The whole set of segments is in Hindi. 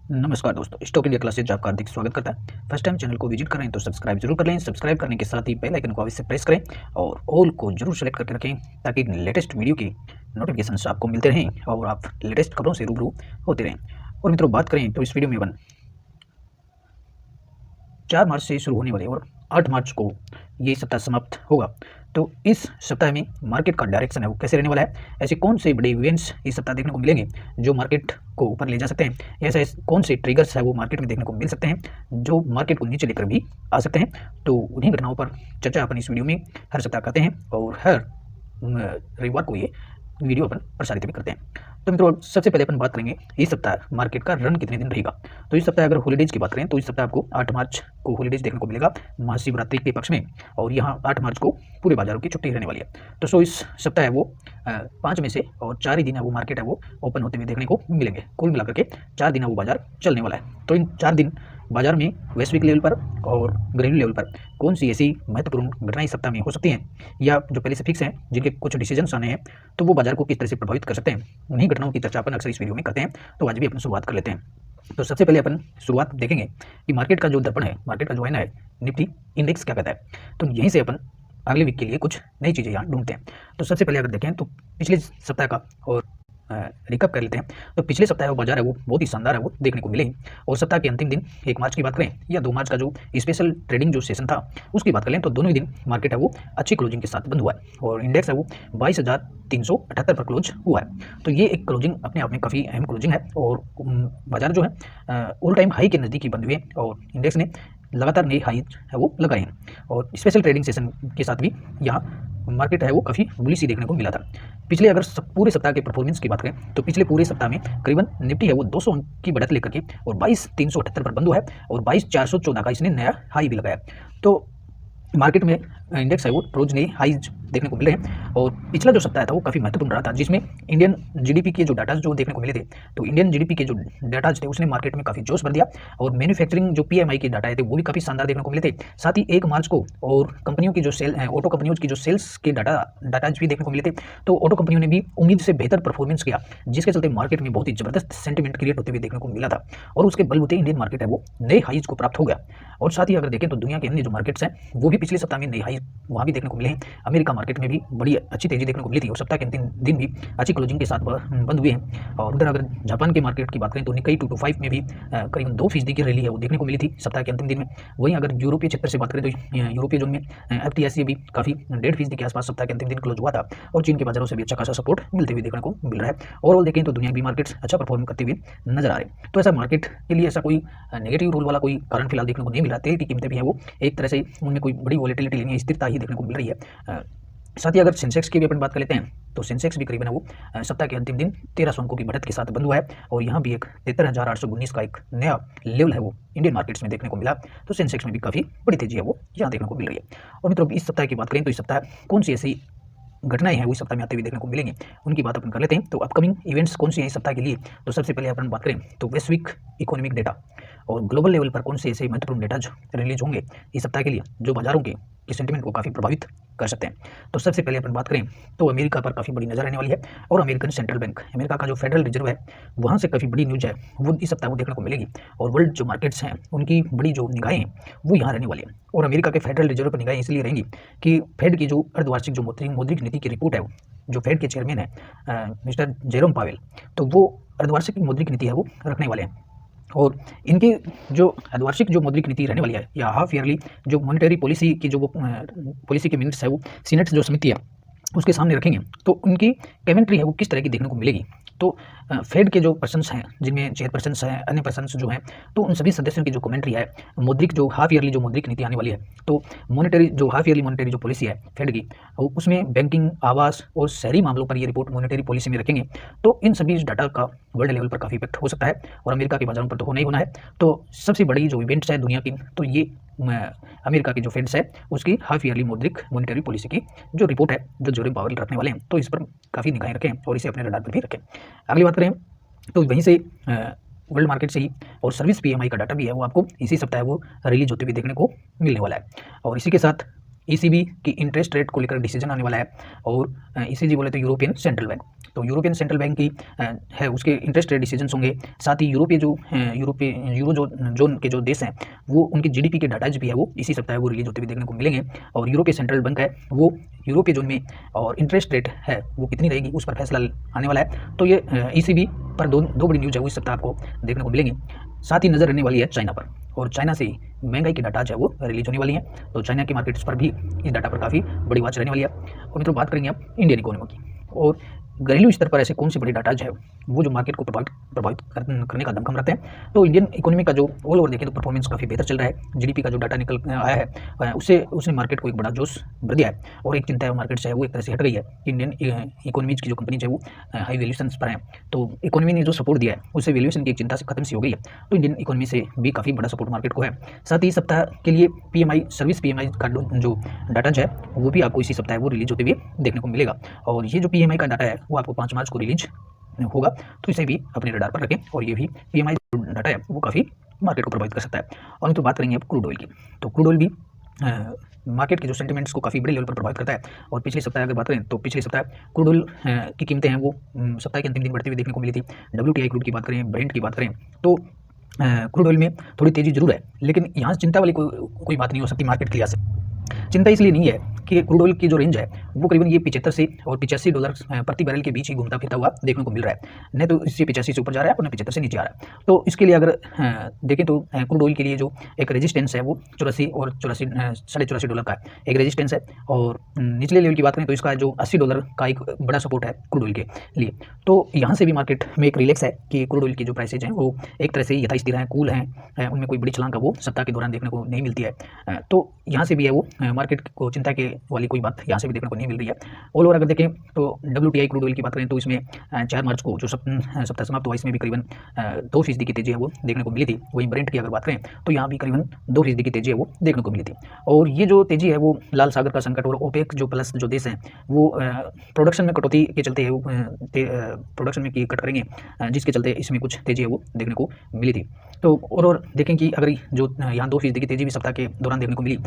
नमस्कार दोस्तों, स्टॉक इंडिया क्लासेज आपका हार्दिक स्वागत करता है। फर्स्ट टाइम चैनल को विजिट कर रहे हैं तो सब्सक्राइब जरूर कर लें। सब्सक्राइब करने के साथ ही बेल आइकन को अवश्य प्रेस करें और ऑल को जरूर सेलेक्ट करके रखें ताकि लेटेस्ट वीडियो की नोटिफिकेशंस आपको मिलते रहें और आप लेटेस्ट खबरों से रूबरू होते रहें। और मित्रों, बात करें तो इस वीडियो में अपन 4 मार्च से शुरू होने वाले और 8 मार्च को ये सप्ताह समाप्त होगा, तो इस सप्ताह में मार्केट का डायरेक्शन है वो कैसे रहने वाला है, ऐसे कौन से बड़े इवेंट्स इस सप्ताह देखने को मिलेंगे जो मार्केट को ऊपर ले जा सकते हैं, ऐसे कौन से ट्रिगर्स है वो मार्केट में देखने को मिल सकते हैं जो मार्केट को नीचे लेकर भी आ सकते हैं। तो उन्हीं घटनाओं पर चर्चा अपन इस वीडियो में हर सप्ताह करते हैं और हर रविवार को ये वीडियो अपन प्रसारित भी करते हैं। तो मित्रों, सबसे पहले अपन बात करेंगे इस सप्ताह मार्केट का रन कितने दिन रहेगा। तो इस सप्ताह अगर हॉलीडेज की बात करें तो इस सप्ताह आपको 8 मार्च को हॉलीडेज देखने को मिलेगा महाशिवरात्रि के पक्ष में, और यहाँ 8 मार्च को पूरे बाजारों की छुट्टी रहने वाली है। तो सो इस सप्ताह है वो 5 में से और 4 ही दिन है वो मार्केट है वो ओपन होते हुए देखने को मिलेंगे। कुल मिलाकर के 4 दिन है वो बाजार चलने वाला है। तो इन 4 दिन बाजार में वैश्विक लेवल पर और घरेलू लेवल पर कौन सी ऐसी महत्वपूर्ण घटनाएं इस सप्ताह में हो सकती हैं, या जो पहले से फिक्स हैं जिनके कुछ डिसीजंस आने हैं तो वो बाजार को किस तरह से प्रभावित कर सकते हैं, उन्हीं घटनाओं की चर्चा अपन अक्सर इस वीडियो में करते हैं। तो आज भी अपन शुरुआत कर लेते हैं। तो सबसे पहले अपन शुरुआत देखेंगे कि मार्केट का जो दर्पण है, मार्केट का जो आईना है, निफ्टी इंडेक्स क्या कहता है। तो यहीं से अपन अगले वीक के लिए कुछ नई चीज़ें यहाँ ढूंढते हैं। तो सबसे पहले अगर देखें तो पिछले सप्ताह का और रिकअप कर लेते हैं। तो पिछले सप्ताह वो बाजार है वो बहुत ही शानदार है वो देखने को मिले। और सप्ताह के अंतिम दिन 1 मार्च की बात करें या 2 मार्च का जो स्पेशल ट्रेडिंग जो सेशन था उसकी बात करें तो दोनों ही दिन मार्केट है वो अच्छी क्लोजिंग के साथ बंद हुआ है और इंडेक्स है वो 22,378 पर क्लोज हुआ है। तो ये एक क्लोजिंग अपने आप में काफ़ी अहम क्लोजिंग है और बाजार जो है ऑल टाइम हाई के नज़दीक बंद हुए और इंडेक्स ने लगातार नई हाई है वो लगाए हैं। और स्पेशल ट्रेडिंग सेशन के साथ भी यहाँ मार्केट है वो काफ़ी बुलिश ही देखने को मिला था। पिछले अगर पूरे सप्ताह के परफॉर्मेंस की बात करें तो पिछले पूरे सप्ताह में करीबन निफ्टी है वो 200 अंक की बढ़त लेकर के और 22,378 पर बंद हुआ है और 22,414 का इसने नया हाई भी लगाया। तो मार्केट में इंडेक्स है वो रोज नई हाईज देखने को मिल रहे हैं। और पिछला जो सप्ताह था वो काफ़ी महत्वपूर्ण रहा था जिसमें इंडियन जीडीपी के जो डाटा जो देखने को मिले थे, तो इंडियन जीडीपी के जो डाटा थे उसने मार्केट में काफ़ी जोश भर दिया और मैन्युफैक्चरिंग जो पीएमआई के डाटा थे वो भी काफ़ी शानदार देखने को मिले थे। साथ ही 1 मार्च को और कंपनियों की जो ऑटो कंपनियों की जो सेल्स के डाटाज भी देखने को मिले थे। तो ऑटो कंपनियों ने भी उम्मीद से बेहतर परफॉर्मेंस किया जिसके चलते मार्केट में बहुत ही जबरदस्त सेंटिमेंट क्रिएट होते हुए देखने को मिला था और उसके बलबूते इंडियन मार्केट है वो नए हाईज को प्राप्त हो गया। और साथ ही अगर देखें तो दुनिया के अन्य जो मार्केट्स हैं वो भी पिछले सप्ताह में नई हाई वहाँ भी देखने को मिले हैं। अमेरिका मार्केट में भी बड़ी अच्छी तेजी देखने को मिली थी और सप्ताह के अंतिम दिन भी अच्छी क्लोजिंग के साथ बंद हुए हैं। और उधर अगर जापान के मार्केट की बात करें तो निकाई 225 में भी करीबन 2% की रैली है वो देखने को मिली थी सप्ताह के अंतिम दिन में। वहीं अगर यूरोपीय क्षेत्र से बात करें तो यूरोपीय जोन में एफटीएसई भी काफ़ी 1.5% के आसपास सप्ताह के अंतिम दिन क्लोज हुआ था और चीन के बाजारों से भी अच्छा खासा सपोर्ट मिलते हुए देखने को मिल रहा है। ओवरऑल देखें तो दुनिया की मार्केट्स अच्छा परफॉर्म करते हुए नजर आ रहे हैं। तो ऐसा मार्केट के लिए ऐसा कोई नेगेटिव रोल वाला कोई कारण फिलहाल देखने को नहीं मिल रहा। तेल की कीमतें भी हैं वो एक तरह से उनमें कोई बड़ी वॉलेटिलिटी नहीं है, स्थिरता ही देखने को मिल रही है। साथ ही अगर सेंसेक्स की भी अपन बात कर लेते हैं तो सेंसेक्स भी करीबन वो सप्ताह के अंतिम दिन 1300 अंकों की बढ़त के साथ बंद हुआ है और यहाँ भी एक 73,819 का एक नया लेवल है वो इंडियन मार्केट्स में देखने को मिला। तो सेंसेक्स में भी काफ़ी बड़ी तेजी है वो यहाँ देखने को मिल रही है। और मित्रों, इस सप्ताह की बात करें तो इस सप्ताह कौन सी ऐसी घटनाएं हैं वो इस सप्ताह में आते हुए देखने को मिलेंगी उनकी बात अपन कर लेते हैं। तो अपकमिंग इवेंट्स कौन सी हैं इस सप्ताह के लिए, तो सबसे पहले अपन बात करें तो वैश्विक इकोनॉमिक डेटा और ग्लोबल लेवल पर कौन से ऐसे महत्वपूर्ण डेटा रिलीज होंगे इस सप्ताह के लिए जो बाजारों के सेंटिमेंट को काफ़ी प्रभावित कर सकते हैं। तो सबसे पहले अपन बात करें तो अमेरिका पर काफ़ी बड़ी नजर रहने वाली है और अमेरिकन सेंट्रल बैंक, अमेरिका का जो फेडरल रिजर्व है वहाँ से काफ़ी बड़ी न्यूज है वो इस सप्ताह को देखने को मिलेगी और वर्ल्ड जो मार्केट्स हैं उनकी बड़ी जो निगाहें हैं वो यहाँ रहने वाली है। और अमेरिका के फेडरल रिजर्व पर निगाहें इसलिए रहेंगी कि फेड की जो अर्धवार्षिक जो मौद्रिक नीति की रिपोर्ट है जो फेड के चेयरमैन है मिस्टर जेरोम पावेल, तो वो अर्धवार्षिक मौद्रिक नीति है वो रखने वाले हैं। और इनके जो अर्धवार्षिक जो मौद्रिक नीति रहने वाली है या हाफ ईयरली जो मॉनेटरी पॉलिसी की जो वो पॉलिसी के मिनट्स है वो सीनेट जो समिति है उसके सामने रखेंगे तो उनकी कमेंट्री है वो किस तरह की देखने को मिलेगी। तो फेड के जो पर्सन्स हैं जिनमें चेयरपर्सन्स हैं, अन्य पर्सन्स जो हैं, तो उन सभी सदस्यों की जो कमेंट्री है मौद्रिक जो हाफ ईयरली जो मौद्रिक नीति आने वाली है, तो मॉनेटरी जो हाफ ईयरली मॉनेटरी जो पॉलिसी है फेड की उसमें बैंकिंग, आवास और शहरी मामलों पर ये रिपोर्ट मॉनेटरी पॉलिसी में रखेंगे। तो इन सभी डाटा का वर्ल्ड लेवल पर काफ़ी इफेक्ट हो सकता है और अमेरिका के बाजारों पर तो होना ही होना है। तो सबसे बड़ी जो इवेंट्स है दुनिया की तो ये अमेरिका की जो फेड्स है उसकी हाफ ईयरली मौद्रिक मॉनेटरी पॉलिसी की जो रिपोर्ट है जो जेरोम पावेल रखने वाले हैं, तो इस पर काफ़ी निगाहें रखें और इसे अपने रडार पर भी रखें। अगली बात करें तो वहीं से वर्ल्ड मार्केट से ही और सर्विस पीएमआई का डाटा भी है वो आपको इसी सप्ताह वो रिलीज होते हुए देखने को मिलने वाला है। और इसी के साथ ईसीबी की इंटरेस्ट रेट को लेकर डिसीजन आने वाला है। और ईसीजी बोले तो यूरोपियन सेंट्रल बैंक, तो यूरोपियन सेंट्रल बैंक की है उसके इंटरेस्ट रेट डिसीजन होंगे। साथ ही यूरोपीय यूरो जोन के जो देश हैं वो उनकी जीडीपी के डाटाज भी है वो इसी सप्ताह वो रिलीज होते हुए देखने को मिलेंगे। और यूरोपीय सेंट्रल बैंक है वो यूरोपीय जोन में और इंटरेस्ट रेट है वो कितनी रहेगी उस पर फैसला आने वाला है। तो ये ईसीबी पर दो बड़ी न्यूज है वो इस सप्ताह आपको देखने को मिलेंगी। साथ ही नजर रहने वाली है चाइना पर, और चाइना से महंगाई की डाटा जो है वो रिलीज होने वाली है। तो चाइना के मार्केट्स पर भी इस डाटा पर काफ़ी बड़ी वाच रहने वाली है। और मित्रों बात करेंगे आप इंडियन इकोनॉमी की, और घरेलू स्तर पर ऐसे कौन से बड़े डाटा जो है वो जो मार्केट को प्रभावित करने का दमखम रखते हैं। तो इंडियन इकोनॉमी का जो ऑल ओवर देखें तो परफॉर्मेंस काफ़ी बेहतर चल रहा है। जीडीपी का जो डाटा निकल आया है उसने मार्केट को एक बड़ा जोश भर दिया है। और एक चिंता है मार्केट से है वो एक तरह से हट गई है कि इंडियन इकोनॉमीज की जो कंपनी है वो हाई वैल्यूएशन पर है। तो इकोनॉमी ने जो सपोर्ट दिया है उससे वैल्यूएशन की एक चिंता से खत्म सी हो गई है। तो इंडियन इकोनॉमी से भी काफ़ी बड़ा सपोर्ट मार्केट को है। साथ ही सप्ताह के लिए पीएमआई सर्विस पीएमआई का जो डाटा जो है वो भी आपको इसी सप्ताह वो रिलीज होते हुए देखने को मिलेगा। और ये जो पीएमआई का डाटा है वो आपको 5 मार्च को रिलीज होगा, तो इसे भी अपने रडार पर रखें। और ये भी पीएमआई डाटा है वो काफ़ी मार्केट को प्रभावित कर सकता है। और तो बात करेंगे अब क्रूड ऑयल की, तो क्रूड ऑयल भी मार्केट के जो सेंटिमेंट्स को काफ़ी बड़े लेवल पर प्रभावित करता है। और पिछले सप्ताह अगर बात करें तो पिछले सप्ताह क्रूड ऑयल की कीमतें हैं वो सप्ताह के अंतिम दिन बढ़ती हुई देखने को मिली थी। WTI क्रूड की बात करें, ब्रेंट की बात करें तो क्रूड ऑयल में थोड़ी तेज़ी जरूर है, लेकिन यहाँ चिंता वाली कोई बात नहीं हो सकती मार्केट के लिहाज से। चिंता इसलिए नहीं है कि क्रूड ऑयल की जो रेंज है वो करीबन ये 75 से और $85 प्रति बैरल के बीच ही घूमता फिरता हुआ देखने को मिल रहा है। नहीं तो इससे 85 से ऊपर जा रहा है और न 75 से नीचे आ रहा है। तो इसके लिए अगर देखें तो क्रूड ऑयल के लिए जो एक रेजिस्टेंस है वो 84 और $84.5 का एक रेजिस्टेंस है। और निचले लेवल की बात करें तो इसका जो $80 का एक बड़ा सपोर्ट है क्रूड ऑयल के लिए। तो यहाँ से भी मार्केट में एक रिलैक्स है कि क्रूड ऑयल की जो प्राइसेज हैं वो एक तरह से यथास्थिर हैं, कूल हैं, उनमें कोई बड़ी छलांग का वो सप्ताह के दौरान देखने को नहीं मिलती है। तो यहाँ से भी है वो मार्केट को चिंता के वाली कोई बात यहाँ से भी देखने को नहीं मिल रही है। ऑल ओवर अगर देखें तो WTI क्रूड ऑयल की बात करें तो इसमें 4 मार्च को जो सप्ताह समाप्त हुआ इसमें भी करीबन 2% की तेजी है वो देखने को मिली थी। वहीं ब्रेंट की अगर बात करें तो यहाँ भी करीबन 2% की तेजी है वो देखने को मिली थी। और ये जो तेजी है वो लाल सागर का संकट और ओपेक जो प्लस जो देश हैं वो प्रोडक्शन में कटौती के चलते है वो प्रोडक्शन में की कट करेंगे, जिसके चलते इसमें कुछ तेजी है वो देखने को मिली थी। तो और देखें कि अगर जो यहाँ 2% की तेजी भी सप्ताह के दौरान देखने को मिली,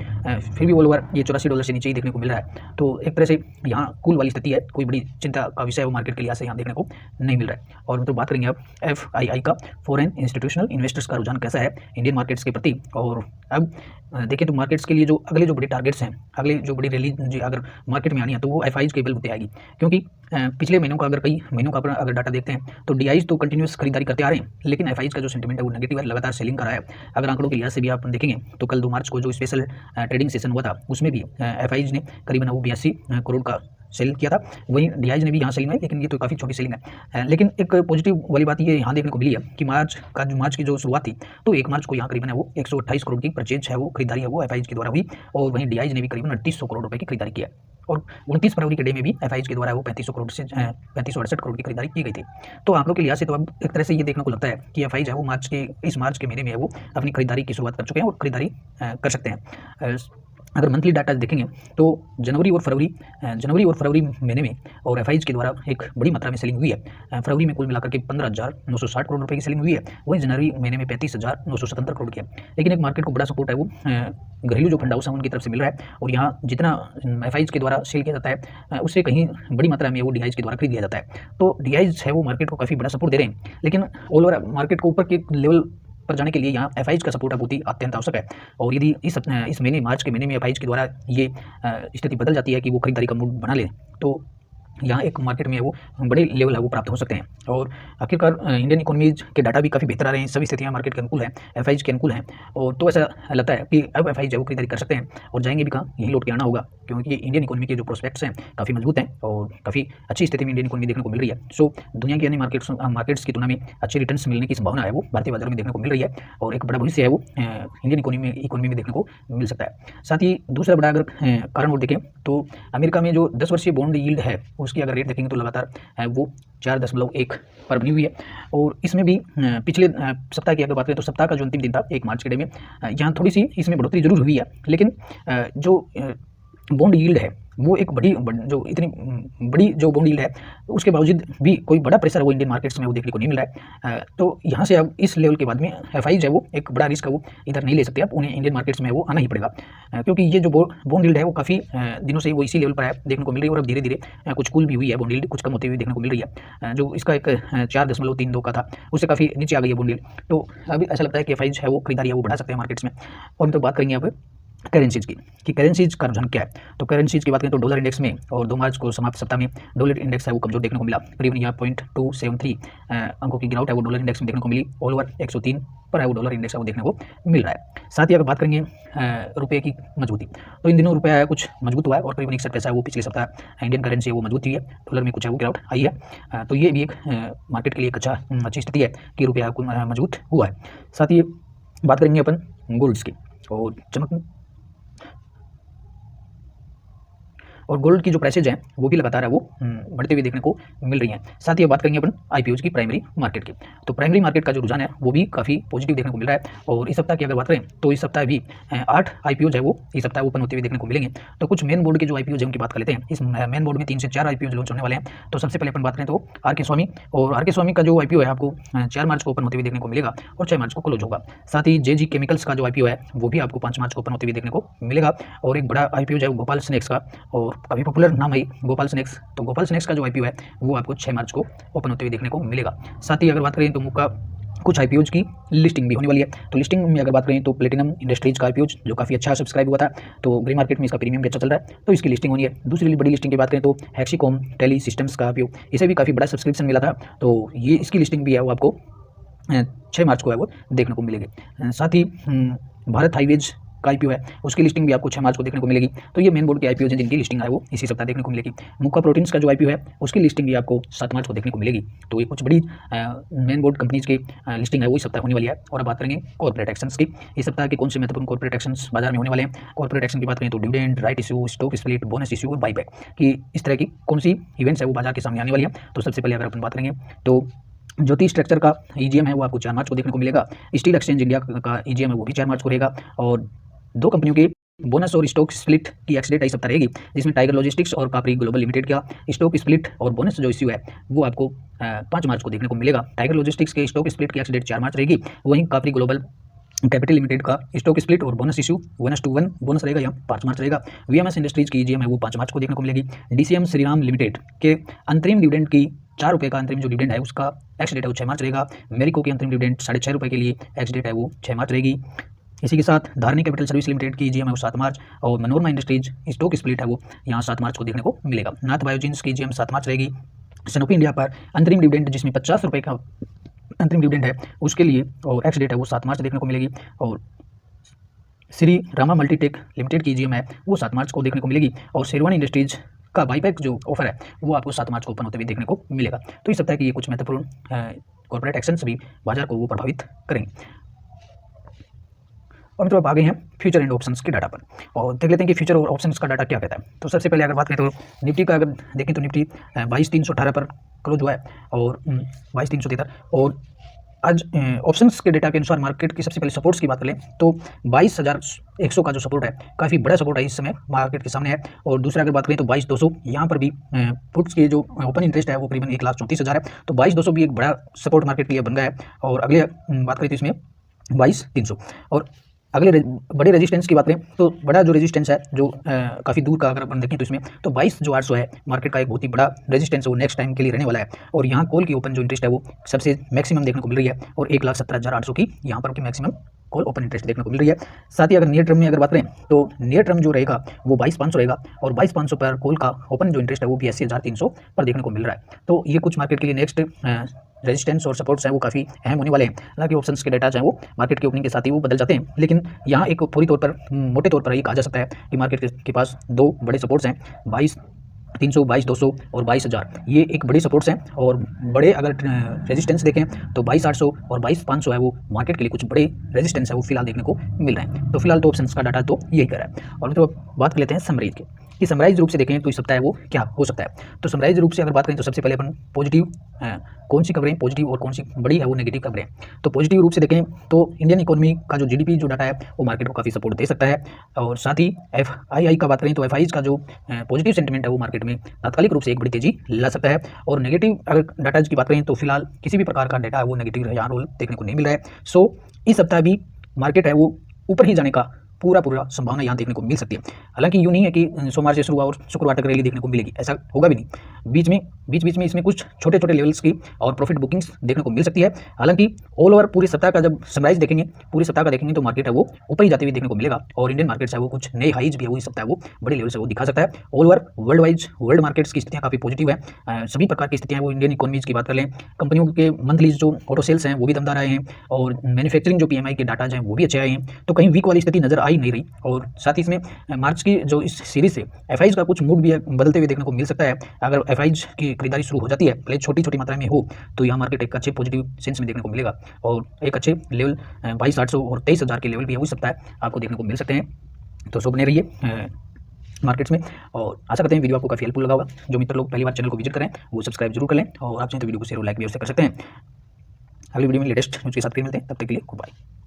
फिर भी ऑल ओवर ये $84 से नीचे ही देखने को मिल रहा है। तो एक तरह से यहाँ कूल वाली स्थिति है, कोई बड़ी चिंता का विषय वो मार्केट के लिहाज से यहाँ देखने को नहीं मिल रहा है। और मतलब बात करेंगे अब FII का, फॉरेन इंस्टीट्यूशनल इन्वेस्टर्स का रुझान कैसा है इंडियन मार्केट्स के प्रति। और अब देखें तो मार्केट्स के लिए जो अगले जो बड़े टारगेट्स हैं, अगले जो बड़ी रैली अगर मार्केट में आनी है तो वो FIIs के बलबूते आएगी। क्योंकि पिछले महीनों का कई महीनों का अगर डाटा देखते हैं तो DIs तो कंटिन्यूस खरीदारी करते आ रहे हैं, लेकिन FIIs का जो सेंटिमेंट है वो नेगेटिव है, लगातार सेलिंग कर रहा है। अगर आंकड़ों के लिहाज से भी आप देखेंगे तो कल 2 मार्च को जो स्पेशल ट्रेडिंग सेशन हुआ था उसमें भी FIIs ने करीबन 82 करोड़ का सेल किया था। वहीं DIs ने भी यहाँ सेलिंग है, लेकिन ये तो काफ़ी छोटी सेलिंग है। लेकिन एक पॉजिटिव वाली बात ये यहाँ देखने को मिली है कि मार्च की जो शुरुआत थी तो 1 मार्च को यहाँ करीबन है वो 128 करोड़ की परचेज है वो खरीदारी है वो FIIs के द्वारा हुई। और वहीं DIs ने भी करीबन 3800 करोड़ रुपये की खरीदारी की है। और 29 फरवरी के डे में भी FIIs के द्वारा वो 3568 करोड़ की खरीदारी की गई थी। तो आंकड़ों के लिहाज से तो अब एक तरह से ये देखने को लगता है कि FIIs है वो इस मार्च के महीने में है वो अपनी खरीदारी की शुरुआत कर चुके हैं और खरीदारी कर सकते हैं। अगर मंथली डाटा देखेंगे तो जनवरी और फरवरी महीने में और FIIs के द्वारा एक बड़ी मात्रा में सेलिंग हुई है। फरवरी में कुल मिलाकर के 15,960 करोड़ रुपए की सेलिंग हुई है। वहीं जनवरी महीने में 35,977 करोड़ की है। लेकिन एक मार्केट को बड़ा सपोर्ट है वो घरेलू जो फंड हाउस है उनकी तरफ से मिल रहा है। और यहाँ जितना FIIs के द्वारा सेल किया जाता है उससे कहीं बड़ी मात्रा में वो DIs के द्वारा खरीद लिया जाता है। तो DIs है वो मार्केट को काफ़ी बड़ा सपोर्ट दे रहे हैं। लेकिन ऑल ओवर मार्केट को ऊपर के लेवल पर जाने के लिए यहाँ FIIs का सपोर्ट बहुत ही अत्यंत आवश्यक है। और यदि इस महीने मार्च के महीने में FIIs के द्वारा ये स्थिति बदल जाती है कि वो खरीदारी का मूड बना ले तो यहाँ एक मार्केट में वो बड़े लेवल है वो प्राप्त हो सकते हैं। और आखिरकार इंडियन इकोनॉमीज के डाटा भी काफ़ी बेहतर आ रहे हैं, सभी स्थितियाँ मार्केट के अनुकूल हैं, FIIs के अनुकूल हैं। और तो ऐसा लगता है कि अब FIIs जो खरीदारी कर सकते हैं और जाएंगे भी कहाँ, यहीं लौट के आना होगा। क्योंकि इंडियन इकोनॉमी के जो प्रोस्पेक्ट्स हैं काफ़ी मजबूत हैं और काफ़ी अच्छी स्थिति में इंडियन इकोनॉमी देखने को मिल रही है। सो दुनिया की अन्य मार्केट्स की तुलना में अच्छे रिटर्न्स मिलने की संभावना है वो भारतीय बाजारों में देखने को मिल रही है। और एक बड़ा भविष्य है वो इंडियन इकोनॉमी में देखने को मिल सकता है। साथ ही दूसरा बड़ा अगर कारण और देखें तो अमेरिका में जो 10 वर्षीय बॉन्ड यील्ड है उसकी अगर रेट देखेंगे तो लगातार वो 4.1 पर बनी हुई है। और इसमें भी पिछले सप्ताह की अगर बात करें तो सप्ताह का जो अंतिम दिन था 1 मार्च के डे में यहाँ थोड़ी सी इसमें बढ़ोतरी जरूर हुई है। लेकिन जो बॉन्ड यील्ड है वो एक जो इतनी बड़ी जो बॉन्ड यील्ड है उसके बावजूद भी कोई बड़ा प्रेशर वो इंडियन मार्केट्स में वो देखने को नहीं मिल रहा है। तो यहाँ से अब इस लेवल के बाद में एफआईज है वो एक बड़ा रिस्क है वो इधर नहीं ले सकते, आप उन्हें इंडियन मार्केट्स में वो आना ही पड़ेगा, क्योंकि ये जो बॉन्ड यील्ड है वो काफ़ी दिनों से वो इसी लेवल पर है देखने को मिल रही है और अब धीरे धीरे कुछ कूल भी हुई है बॉन्ड यील्ड, कुछ कम होती हुई देखने को मिल रही है। जो इसका एक 4.32 का था उससे काफ़ी नीचे आ गई है बॉन्ड यील्ड। तो अभी ऐसा लगता है कि एफआईज है वो खरीदारी है वो बढ़ा सकते हैं मार्केट्स में। और हम तो बात करेंगे अब करेंसीज की कि करेंसीज का रुझान क्या है। तो करेंसीज की बात करें तो डॉलर इंडेक्स में और 2 मार्च को समाप्त सप्ताह में डॉलर इंडेक्स है वो कमजोर देखने को मिला, करीबन यहाँ 0.273 अंकों की गिरावट है वो डॉलर इंडेक्स में देखने को मिली। ऑल ओवर 103 पर है वो डॉलर इंडेक्स है वो देखने को मिल रहा है। साथ ही अगर बात करेंगे रुपये की मजबूती, तो इन दिनों रुपया है कुछ मजबूत हुआ है और करीबन 61 पैसा है वो पिछले सप्ताह इंडियन करेंसी है वो मजबूत हुई है, डॉलर में कुछ है वो गिरावट आई है। तो ये भी एक मार्केट के लिए एक अच्छी स्थिति है कि रुपया मजबूत हुआ है। साथ ही बात करेंगे अपन गोल्ड्स की और गोल्ड की जो प्राइसेज हैं वो भी लगातार है वो बढ़ते हुए देखने को मिल रही हैं। साथ ही बात करेंगे अपन आईपीओज की प्राइमरी मार्केट की, तो प्राइमरी मार्केट का जो रुझान है वो भी काफ़ी पॉजिटिव देखने को मिल रहा है। और इस सप्ताह की अगर बात करें तो इस सप्ताह भी 8 आईपीओज है वो इस सप्ताह ओपन होते हुए देखने को मिलेंगे। तो कुछ मेन बोर्ड के जो आईपीओज है उनकी बात कर लेते हैं। इस मेन बोर्ड में 3 से 4 आईपीओज लॉन्च होने वाले हैं। तो सबसे पहले अपन बात करें तो आर.के. स्वामी, और आर.के. स्वामी का जो आईपीओ है आपको 4 मार्च को ओपन होते हुए देखने को मिलेगा और 6 मार्च को क्लोज होगा। साथ ही जे.जी. केमिकल्स का जो आईपीओ है वो भी आपको 5 मार्च को ओपन होते हुए देखने को मिलेगा। और एक बड़ा आईपीओ है गोपाल स्नैक्स का, और काफ़ी पॉपुलर नाम है गोपाल स्नैक्स। तो गोपाल स्नैक्स का जो आईपीओ है वो आपको 6 मार्च को ओपन होते हुए देखने को मिलेगा। साथ ही अगर बात करें तो मुक्का कुछ आईपीओज की लिस्टिंग भी होने वाली है। तो लिस्टिंग में अगर बात करें तो प्लेटिनम इंडस्ट्रीज का आईपीओज जो काफ़ी अच्छा सब्सक्राइब हुआ था, तो ग्रे मार्केट में इसका प्रीमियम भी अच्छा चल रहा है, तो इसकी लिस्टिंग होनी है। दूसरी बड़ी लिस्टिंग की बात करें तो हेक्सिकॉम टेली सिस्टम्स का आईपीओ, इसे भी काफ़ी बड़ा सब्सक्रिप्शन मिला था, तो ये इसकी लिस्टिंग भी है वो आपको 6 मार्च को है वो देखने को मिलेगी। साथ ही भारत हाईवेज का आईपीओ है उसकी लिस्टिंग भी आपको 6 मार्च को देखने को मिलेगी। तो ये मेन बोर्ड के आईपीओ हैं जिनकी लिस्टिंग है वो इसी सप्ताह देखने को मिलेगी। मुक्का प्रोटीन्स का जो आईपीओ है उसकी लिस्टिंग भी आपको 7 मार्च को देखने को मिलेगी। तो ये कुछ बड़ी मेन बोर्ड कंपनीज की लिस्टिंग है वो इस सप्ताह होने वाली है। और बात करेंगे कॉर्पोरेट एक्शंस की, इस सप्ताह के कौन से महत्वपूर्ण कॉर्पोरेट एक्शंस बाजार में होने वाले हैं। कॉर्पोरेट एक्शन की बात करें तो dividend, right issue, stock split, bonus issue और बाईबैक की इस तरह की कौन सी इवेंट्स है वो बाजार के सामने आने वाली है। तो सबसे पहले अगर अपन बात करेंगे तो ज्योति स्ट्रक्चर का ईजीएम है वो आपको 4 मार्च को देखने को मिलेगा। स्टील एक्सचेंज इंडिया का ईजीएम है वो भी 4 मार्च को रहेगा। और 2 कंपनियों की बोनस और स्टॉक स्प्लिट की एक्स डेट इस सप्ताह रहेगी, जिसमें टाइगर लॉजिस्टिक्स और कापरी ग्लोबल लिमिटेड का स्टॉक स्प्लिट और बोनस जो इश्यू है वो आपको 5 मार्च को देखने को मिलेगा। टाइगर लॉजिस्टिक्स के स्टॉक स्प्लिट की एक्स डेट 4 मार्च रहेगी, वहीं कापरी ग्लोबल कैपिटल लिमिटेड का स्टॉक स्प्लिट और बोनस इशू 1:1 बोनस रहेगा, यहाँ 5 मार्च रहेगा। वीएमएस इंडस्ट्रीज की ईजीएम है वो 5 मार्च को देखने को मिलेगी। डीसीएम श्रीराम लिमिटेड के अंतरिम डिविडेंड की 4 रुपये का अंतरिम जो डिविडेंड है उसका एक्स डेट है वो 6 मार्च रहेगा। मेरिको की अंतरिम डिविडेंड 6.5 रुपये के लिए एक्स डेट है वो 6 मार्च रहेगी। इसी के साथ धारनी कैपिटल सर्विस लिमिटेड की ईजीएम है वो 7 मार्च, और मनोरमा इंडस्ट्रीज स्टॉक स्प्लिट है वो यहाँ 7 मार्च को देखने को मिलेगा। नाथ बायोजिन्स की ईजीएम 7 मार्च रहेगी। सनोफी इंडिया पर अंतरिम डिविडेंड जिसमें 50 रुपये का अंतरिम डिविडेंड है उसके लिए और एक्स डेट है वो 7 मार्च देखने को मिलेगी। और श्री रामा मल्टीटेक लिमिटेड की ईजीएम है वो 7 मार्च को देखने को मिलेगी। और शेरवानी इंडस्ट्रीज का बाईबैक जो ऑफर है वो आपको 7 मार्च को ओपन होते हुए देखने को मिलेगा। तो इस सप्ताह की ये कुछ महत्वपूर्ण कॉर्पोरेट एक्शंस भी बाजार को वो प्रभावित करेंगे। और मतलब आ गए हैं फ्यूचर एंड ऑप्शंस के डाटा पर, और देख लेते हैं कि फ्यूचर और ऑप्शंस का डाटा क्या कहता है। तो सबसे पहले अगर बात करें तो निफ्टी का अगर देखें तो निफ्टी 22,318 पर क्लोज हुआ है और 22,313। और आज ऑप्शंस के डेटा के अनुसार मार्केट की सबसे पहले सपोर्ट्स की बात करें तो 22,100 का जो सपोर्ट है काफ़ी बड़ा सपोर्ट है इस समय मार्केट के सामने है। और दूसरा अगर बात करें तो 22,200, यहाँ पर भी पुट्स के जो ओपन इंटरेस्ट है वो करीबन 1,34,000 है, तो 22,200 भी एक बड़ा सपोर्ट मार्केट के लिए बन गया है। और अगले बात करें तो इसमें 22,300। और अगले बड़े रेजिस्टेंस की बात करें तो बड़ा जो रेजिस्टेंस है जो काफ़ी दूर का अगर अपन देखें तो इसमें तो 22,800 है मार्केट का एक बहुत ही बड़ा रेजिस्टेंस है वो नेक्स्ट टाइम के लिए रहने वाला है। और यहाँ कॉल की ओपन जो इंटरेस्ट है वो सबसे मैक्सिमम देखने को मिल रही है, और 1,17,800 की यहाँ पर की मैक्सिमम कॉल ओपन इंटरेस्ट देखने को मिल रही है। साथ ही अगर नियर टर्म में अगर बात करें तो नियर टर्म जो रहेगा वो 22,500 रहेगा, और 22,500 पर कॉल का ओपन जो इंटरेस्ट है वो भी 80,300 पर देखने को मिल रहा है। तो ये कुछ मार्केट के लिए नेक्स्ट रेजिस्टेंस और सपोर्ट्स हैं वो काफ़ी अहम होने वाले हैं। हालांकि ऑप्शंस के डेटा चाहे वो मार्केट के ओपनिंग के साथ ही वो बदल जाते हैं, लेकिन यहाँ एक पूरी तौर पर मोटे तौर पर ये कहा जा सकता है कि मार्केट के पास 2 बड़े सपोर्ट्स हैं, 22,300, 22,200 और 22,000, ये एक बड़ी सपोर्ट्स हैं। और बड़े अगर रेजिस्टेंस देखें तो 22,800 और 22,500 है वो मार्केट के लिए कुछ बड़े रेजिस्टेंस है वो फिलहाल देखने को मिल रहे हैं। तो फिलहाल तो ऑप्शंस का डाटा तो यही कर रहा है। और तो बात कर लेते हैं समरीज की कि समराइज रूप से देखें तो इस सप्ताह वो क्या हो सकता है। तो समराइज रूप से अगर बात करें तो सबसे पहले अपन पॉजिटिव कौन सी खबरें पॉजिटिव और कौन सी बड़ी है वो नेगेटिव खबरें। तो पॉजिटिव रूप से देखें तो इंडियन इकोनॉमी का जो जीडीपी जो डाटा है वो मार्केट को काफ़ी सपोर्ट दे सकता है। और साथ ही एफआईआई का बात करें तो एफआईज का जो पॉजिटिव सेंटिमेंट है वो मार्केट में तात्कालिक रूप से एक बड़ी तेजी ला सकता है। और नेगेटिव अगर डाटा की बात करें तो फिलहाल किसी भी प्रकार का डाटा है वो नेगेटिव यहाँ रोल देखने को नहीं मिल रहा है। सो इस सप्ताह भी मार्केट है वो ऊपर ही जाने का पूरा संभावना यहाँ देखने को मिल सकती है। हालांकि यूँ नहीं है कि सोमवार से शुरू हुआ और शुक्रवार तक रैली देखने को मिलेगी, ऐसा होगा भी नहीं। बीच में इसमें कुछ छोटे छोटे लेवल्स की और प्रॉफिट बुकिंग्स देखने को मिल सकती है। हालांकि ऑल ओवर पूरे सप्ताह का जब समराइज देखेंगे, पूरे सप्ताह का देखेंगे तो मार्केट है वो ऊपर ही जाते हुए देखने को मिलेगा। और इंडियन मार्केट्स है वो कुछ नए हाइज भी है वो इस सप्ताह वो बड़े लेवल से वो दिखा सकता है। ऑल ओवर वर्ल्ड मार्केट्स की स्थितियाँ काफ़ी पॉजिटिव है। सभी प्रकार की स्थितियाँ वो इंडियन इकोनॉमीज की बात कर लें, कंपनियों के मंथली जो ऑटो सेल्स हैं वो भी दमदार आए हैं और मैन्युफैक्चरिंग जो PMI के डाटा हैं वो भी अच्छे आए हैं। तो कहीं वीक वाली स्थिति नजर आ ही नहीं रही। और साथ ही इसमें मार्च की जो इस सीरीज से एफआईज का कुछ मूड भी बदलते हुए देखने को मिल सकता है। अगर एफआईज की खरीदारी शुरू हो जाती है, भले छोटी मात्रा में हो, तो यहाँ मार्केट एक अच्छे पॉजिटिव सेंस में देखने को मिलेगा और एक अच्छे लेवल 22,800 और 23,000 के लेवल भी हो सकता है आपको देखने को मिल सकते हैं। तो सो बने रहिए मार्केट्स में और आशा करते हैं वीडियो आपको काफ़ी हेल्पफुल लगा होगा। जो मित्र लोग पहली बार चैनल को विजिट करें वो सब्सक्राइब जरूर कर लें और आप चाहें तो वीडियो को शेयर और लाइक भी अवश्य कर सकते हैं। अगली वीडियो में लेटेस्ट न्यूज़ के साथ फिर मिलते हैं, तब तक के लिए गुड बाय।